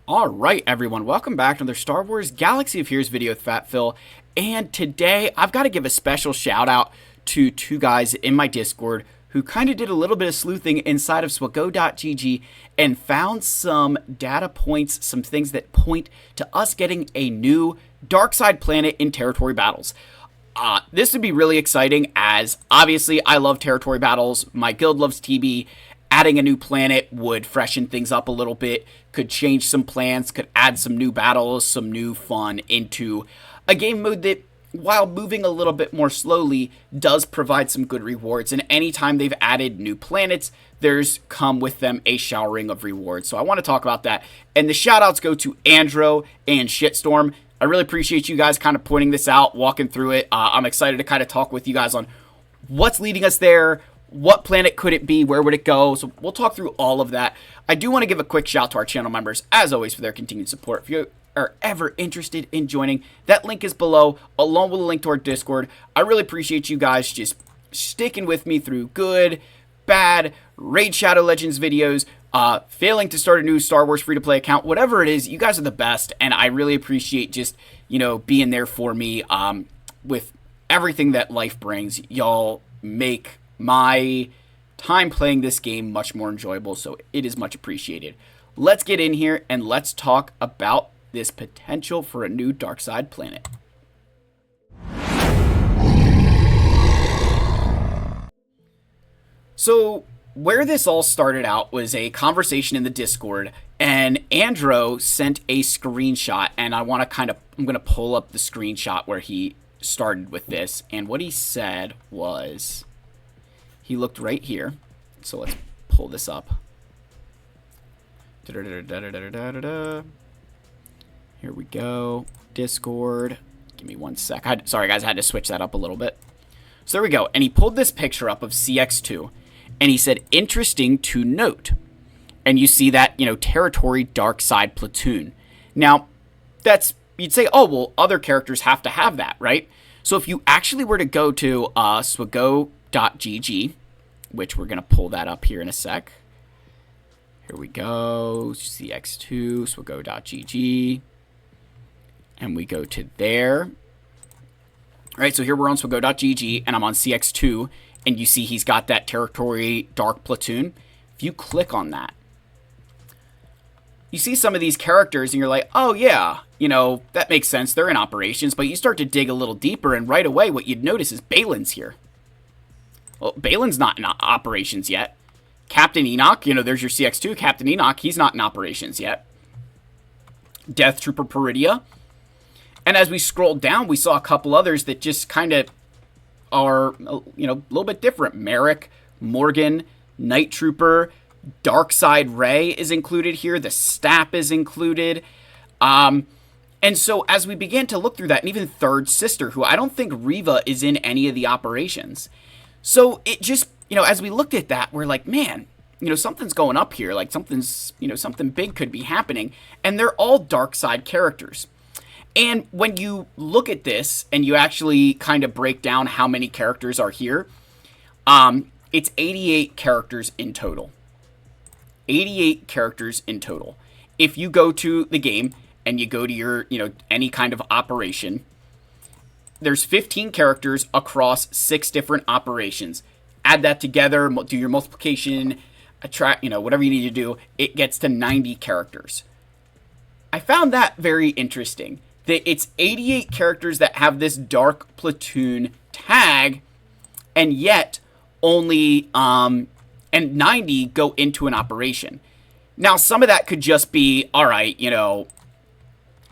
Alright everyone, welcome back to another Star Wars Galaxy of Heroes video with Fat Phil, and today I've got to give a special shout out to two guys in my Discord who kind of did a little bit of sleuthing inside of SWGOH.gg and found some data points, some things that point to us getting a new dark side planet in territory battles. This would be really exciting as, obviously, I love territory battles, my guild loves TB. Adding a new planet would freshen things up a little bit, could change some plans, could add some new battles, some new fun into a game mode that, while moving a little bit more slowly, does provide some good rewards. And anytime they've added new planets, there's come with them a showering of rewards. So I want to talk about that. And the shoutouts go to Andro and Shitstorm. I really appreciate you guys kind of pointing this out, walking through it. I'm excited to kind of talk with you guys on what's leading us there. What planet could it be? Where would it go? So we'll talk through all of that. I do want to give a quick shout to our channel members, as always, for their continued support. If you are ever interested in joining, that link is below, along with a link to our Discord. I really appreciate you guys just sticking with me through good, bad, Raid Shadow Legends videos, failing to start a new Star Wars free-to-play account, whatever it is. You guys are the best, and I really appreciate just, being there for me with everything that life brings. Y'all make my time playing this game much more enjoyable, so it is much appreciated. Let's get in here and let's talk about this potential for a new dark side planet. So where this all started out was a conversation in the Discord, and Andro sent a screenshot, and I'm gonna pull up the screenshot where he started with this, and what he said was, he looked right here, so let's pull this up. Here we go. Discord. Give me one sec. Sorry, guys, I had to switch that up a little bit. So there we go. And he pulled this picture up of CX2, and he said, interesting to note. And you see that, territory dark side platoon. Now, you'd say, oh, well, other characters have to have that, right? So if you actually were to go to SWGOH.gg, which we're going to pull that up here in a sec. Here we go, CX2, SWGOH.gg, and we go to there. All right, so here we're on SWGOH.gg, and I'm on CX2, and you see he's got that territory dark platoon. If you click on that, you see some of these characters, and you're like, oh yeah, that makes sense, they're in operations, but you start to dig a little deeper, and right away what you'd notice is Balin's here. Well, Balin's not in operations yet. Captain Enoch, there's your CX2. Captain Enoch, he's not in operations yet. Death Trooper Peridia. And as we scrolled down, we saw a couple others that just kind of are, a little bit different. Merrick, Morgan, Night Trooper, Darkside Ray is included here. The Stap is included. And so as we began to look through that, and even Third Sister, who I don't think Reva is in any of the operations. So it just, as we looked at that, we're like, man, something's going up here. Like something big could be happening. And they're all dark side characters. And when you look at this and you actually kind of break down how many characters are here, it's 88 characters in total. 88 characters in total. If you go to the game and you go to your, any kind of operation, there's 15 characters across 6 different operations. Add that together, do your multiplication, whatever you need to do, it gets to 90 characters. I found that very interesting, that it's 88 characters that have this dark platoon tag, and yet only, and 90 go into an operation. Now, some of that could just be, all right,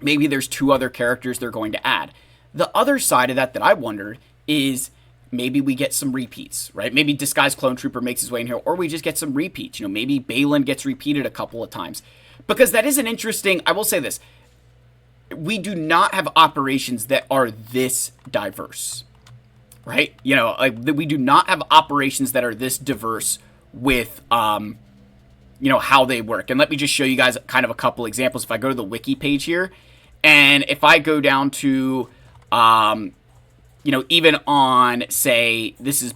maybe there's 2 other characters they're going to add. The other side of that I wondered is maybe we get some repeats, right? Maybe Disguised Clone Trooper makes his way in here, or we just get some repeats. Maybe Balin gets repeated a couple of times. Because that is an interesting, I will say this, we do not have operations that are this diverse, right? We do not have operations that are this diverse with, how they work. And let me just show you guys kind of a couple examples. If I go to the wiki page here, and if I go down to, even on, say, this is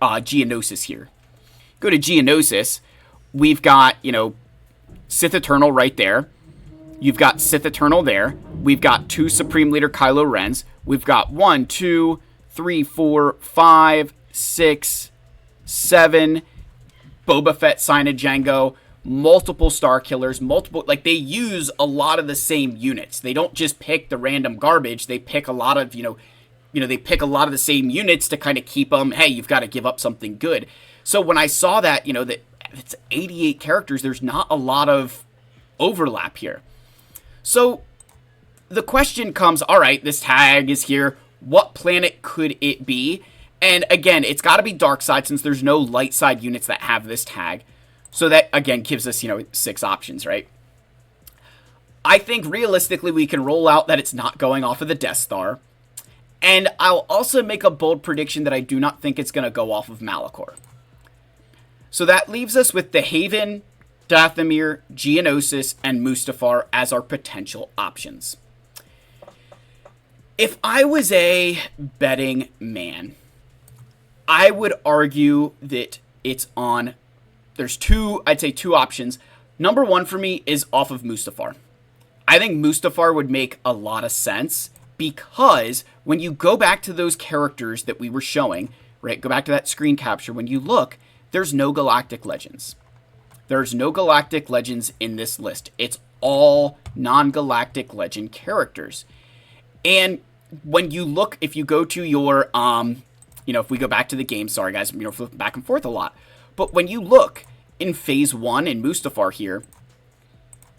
Geonosis here. Go to Geonosis, we've got, Sith Eternal right there. You've got Sith Eternal there. We've got 2 Supreme Leader Kylo Rens. We've got 1, 2, 3, 4, 5, 6, 7 Boba Fett, Cyanid Django, multiple Star Killers, multiple, like, they use a lot of the same units. They don't just pick the random garbage. They pick a lot of, they pick a lot of the same units to kind of keep them, hey, you've got to give up something good. So when I saw that, that it's 88 characters, there's not a lot of overlap here. So the question comes, all right, this tag is here. What planet could it be? And again, it's got to be dark side since there's no light side units that have this tag. So that, again, gives us, 6 options, right? I think realistically we can roll out that it's not going off of the Death Star. And I'll also make a bold prediction that I do not think it's going to go off of Malachor. So that leaves us with the Haven, Dathomir, Geonosis, and Mustafar as our potential options. If I was a betting man, I would argue that it's on, there's I'd say two options. Number one for me is off of Mustafar. I think Mustafar would make a lot of sense because when you go back to those characters that we were showing, right, go back to that screen capture, when you look, there's no Galactic Legends. There's no Galactic Legends in this list. It's all non-Galactic Legend characters. And when you look, if you go to your, if we go back to the game, sorry guys, flip back and forth a lot. But when you look in Phase 1 in Mustafar here,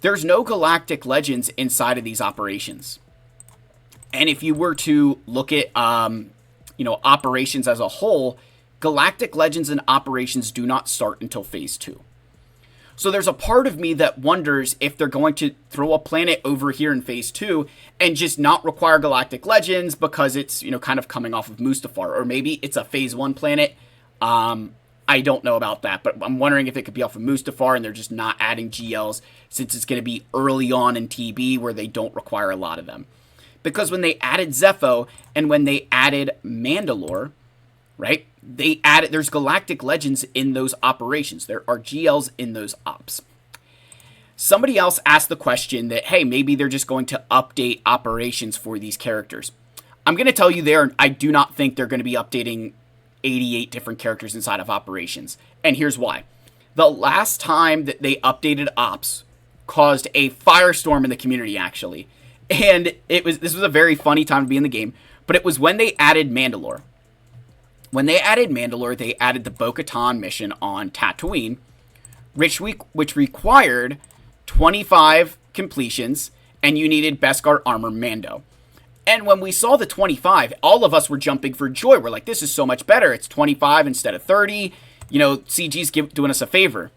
there's no Galactic Legends inside of these operations. And if you were to look at, operations as a whole, Galactic Legends and operations do not start until Phase 2. So there's a part of me that wonders if they're going to throw a planet over here in Phase 2 and just not require Galactic Legends because it's, kind of coming off of Mustafar. Or maybe it's a Phase 1 planet. I don't know about that, but I'm wondering if it could be off of Mustafar and they're just not adding GLs since it's going to be early on in TB where they don't require a lot of them. Because when they added Zepho and when they added Mandalore, right, there's Galactic Legends in those operations. There are GLs in those ops. Somebody else asked the question that, hey, maybe they're just going to update operations for these characters. I'm going to tell you I do not think they're going to be updating 88 different characters inside of operations. And here's why. The last time that they updated ops caused a firestorm in the community, actually. And this was a very funny time to be in the game, but it was when they added Mandalore. When they added Mandalore, they added the Bo-Katan mission on Tatooine, which required 25 completions, and you needed Beskar Armor Mando. And when we saw the 25, all of us were jumping for joy. We're like, this is so much better. It's 25 instead of 30. CG's doing us a favor.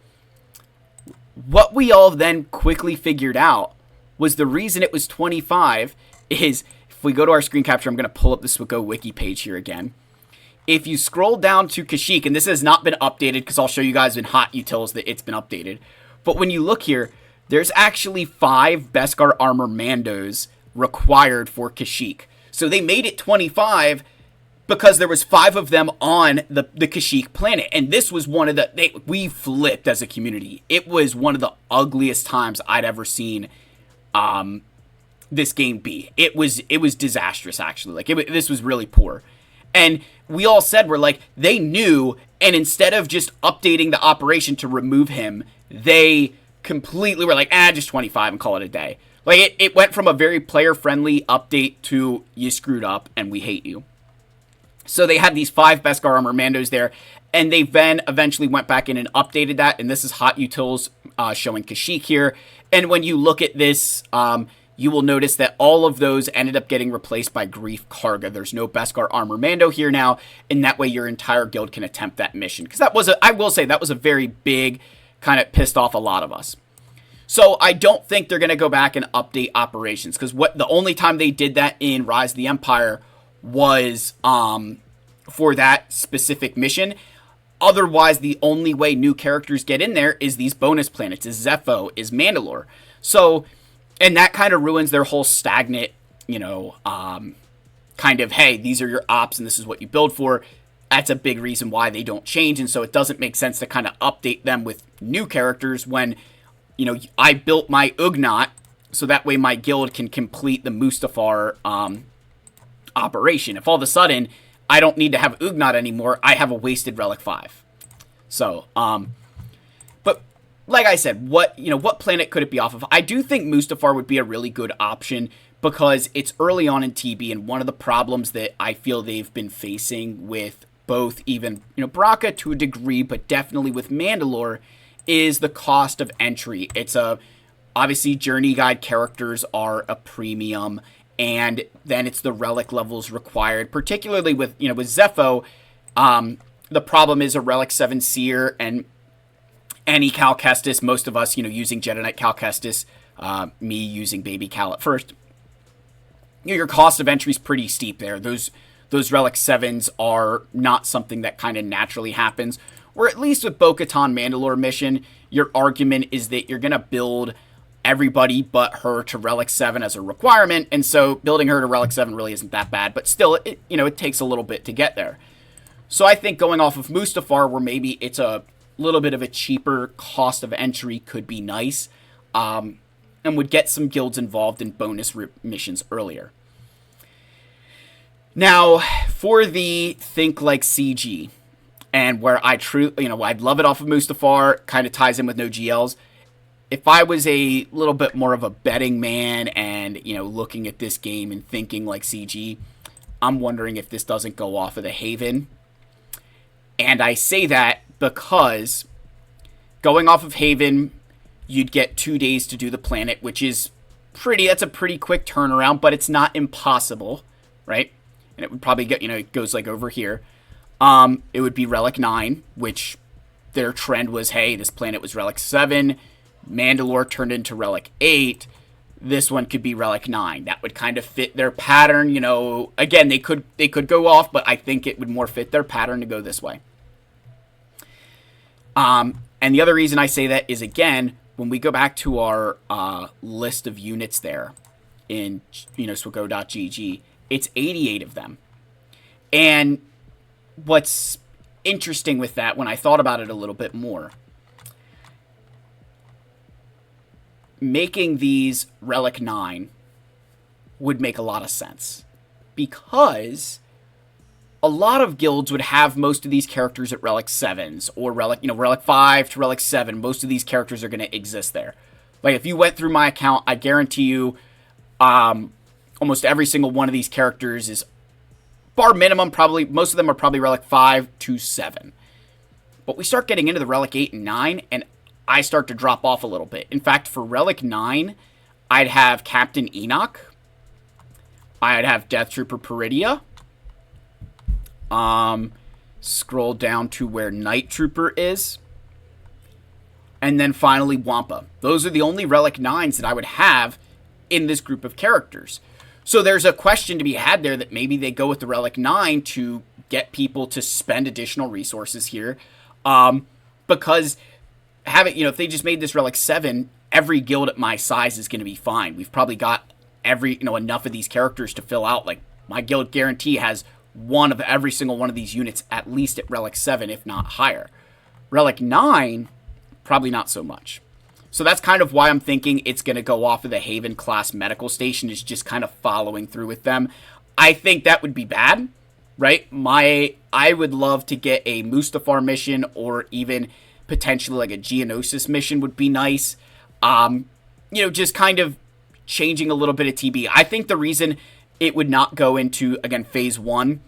What we all then quickly figured out was the reason it was 25 is, if we go to our screen capture, I'm going to pull up the SWGOH wiki page here again. If you scroll down to Kashyyyk, and this has not been updated because I'll show you guys in hot utils that it's been updated. But when you look here, there's actually 5 Beskar Armor Mandos required for Kashyyyk. So they made it 25 because there was 5 of them on the Kashyyyk planet. And this was one of we flipped as a community. It was one of the ugliest times I'd ever seen this game be. It was disastrous, actually. This was really poor. And we all said, they knew, and instead of just updating the operation to remove him, they completely were like, just 25 and call it a day. It went from a very player-friendly update to, you screwed up and we hate you. So they had these 5 Beskar Armor Mandos there, and they then eventually went back in and updated that, and this is hot utils showing Kashyyyk here. And when you look at this, you will notice that all of those ended up getting replaced by Grief Karga. There's no Beskar Armor Mando here now, and that way your entire guild can attempt that mission. Because I will say, that was a very big, kind of pissed off a lot of us. So I don't think they're going to go back and update operations, because the only time they did that in Rise of the Empire was for that specific mission. Otherwise, the only way new characters get in there is these bonus planets, is Zepho, is Mandalore. So, and that kind of ruins their whole stagnant, kind of, hey, these are your ops and this is what you build for. That's a big reason why they don't change. And so it doesn't make sense to kind of update them with new characters when, I built my Ugnaught so that way my guild can complete the Mustafar operation. If all of a sudden I don't need to have Ugnaught anymore, I have a wasted Relic 5. So, but like I said, what planet could it be off of? I do think Mustafar would be a really good option because it's early on in TB, and one of the problems that I feel they've been facing with both even, Baraka to a degree, but definitely with Mandalore, is the cost of entry. It's obviously Journey Guide characters are a premium, and then it's the relic levels required, particularly with Zepho. The problem is a Relic 7 Seer and any Cal Kestis, most of us, using Jedi Knight Cal Kestis, me using Baby Cal at first. Your cost of entry is pretty steep there. Those Relic 7s are not something that kind of naturally happens. Or at least with Bo-Katan Mandalore mission, your argument is that you're going to build everybody but her to Relic 7 as a requirement, and so building her to Relic 7 really isn't that bad, but still, it takes a little bit to get there. So I think going off of Mustafar, where maybe it's a little bit of a cheaper cost of entry, could be nice, and would get some guilds involved in bonus missions earlier. Now, for the Think Like CG, and where I'd love it off of Mustafar, kind of ties in with no GLs. If I was a little bit more of a betting man and, looking at this game and thinking like CG, I'm wondering if this doesn't go off of the Haven. And I say that because going off of Haven, you'd get 2 days to do the planet, which is that's a pretty quick turnaround, but it's not impossible, right? And it would probably get, it goes like over here. It would be Relic 9, which their trend was, hey, this planet was Relic 7, Mandalore turned into Relic 8, this one could be Relic 9. That would kind of fit their pattern, again, they could go off, but I think it would more fit their pattern to go this way. And the other reason I say that is, again, when we go back to our list of units there in, SWGOH.GG, it's 88 of them. And what's interesting with that, when I thought about it a little bit more, making these Relic 9 would make a lot of sense, because a lot of guilds would have most of these characters at Relic 7s, or Relic 5 to Relic 7. Most of these characters are going to exist there. Like, if you went through my account, I guarantee you almost every single one of these characters is, bar minimum, probably, most of them are probably Relic 5 to 7. But we start getting into the Relic 8 and 9, and I start to drop off a little bit. In fact, for Relic 9, I'd have Captain Enoch. I'd have Death Trooper Peridia. Scroll down to where Night Trooper is. And then finally, Wampa. Those are the only Relic 9s that I would have in this group of characters. So there's a question to be had there that maybe they go with the Relic 9 to get people to spend additional resources here. Because if they just made this Relic 7, every guild at my size is going to be fine. We've probably got enough of these characters to fill out. Like, my guild guarantee has one of every single one of these units at least at Relic 7, if not higher. Relic 9, probably not so much. So that's kind of why I'm thinking it's going to go off of the Haven class medical station, is just kind of following through with them. I think that would be bad, right? I would love to get a Mustafar mission, or even potentially like a Geonosis mission would be nice. Just kind of changing a little bit of TB. I think the reason it would not go into, again, Phase 1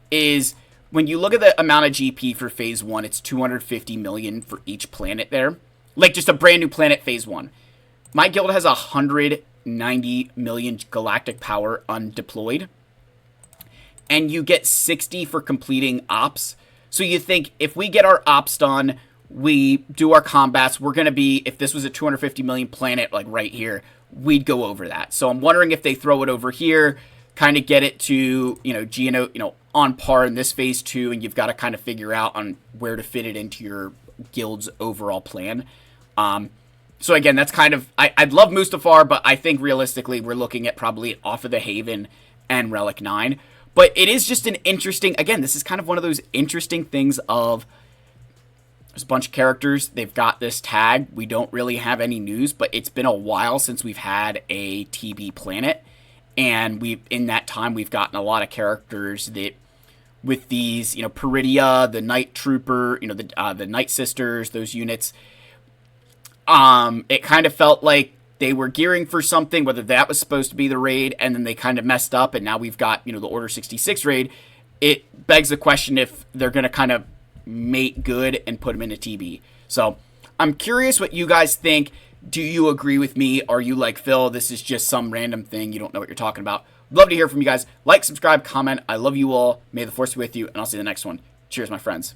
is when you look at the amount of GP for Phase 1, it's 250 million for each planet there. Like, just a brand new planet, Phase 1. My guild has 190 million galactic power undeployed. And you get 60 for completing ops. So you think, if we get our ops done, we do our combats, we're going to be, if this was a 250 million planet, like right here, we'd go over that. So I'm wondering if they throw it over here, kind of get it to, on par in this Phase 2, and you've got to kind of figure out on where to fit it into your guild's overall plan. So again, that's kind of, I'd love Mustafar, but I think realistically we're looking at probably off of the Haven and Relic 9. But it is just an interesting, again, this is kind of one of those interesting things of There's a bunch of characters. They've got this tag. We don't really have any news, but it's been a while since we've had a TB planet. And in that time, we've gotten a lot of characters that, with these, Peridia, the Night Trooper, the Night Sisters, those units, it kind of felt like they were gearing for something, whether that was supposed to be the raid, and then they kind of messed up, and now we've got, the Order 66 raid. It begs the question if they're going to kind of make good and put them into TB. So I'm curious what you guys think. Do you agree with me? Are you like, Phil, this is just some random thing, you don't know what you're talking about? Love to hear from you guys. Like, subscribe, comment. I love you all. May the force be with you, and I'll see you in the next one. Cheers, my friends.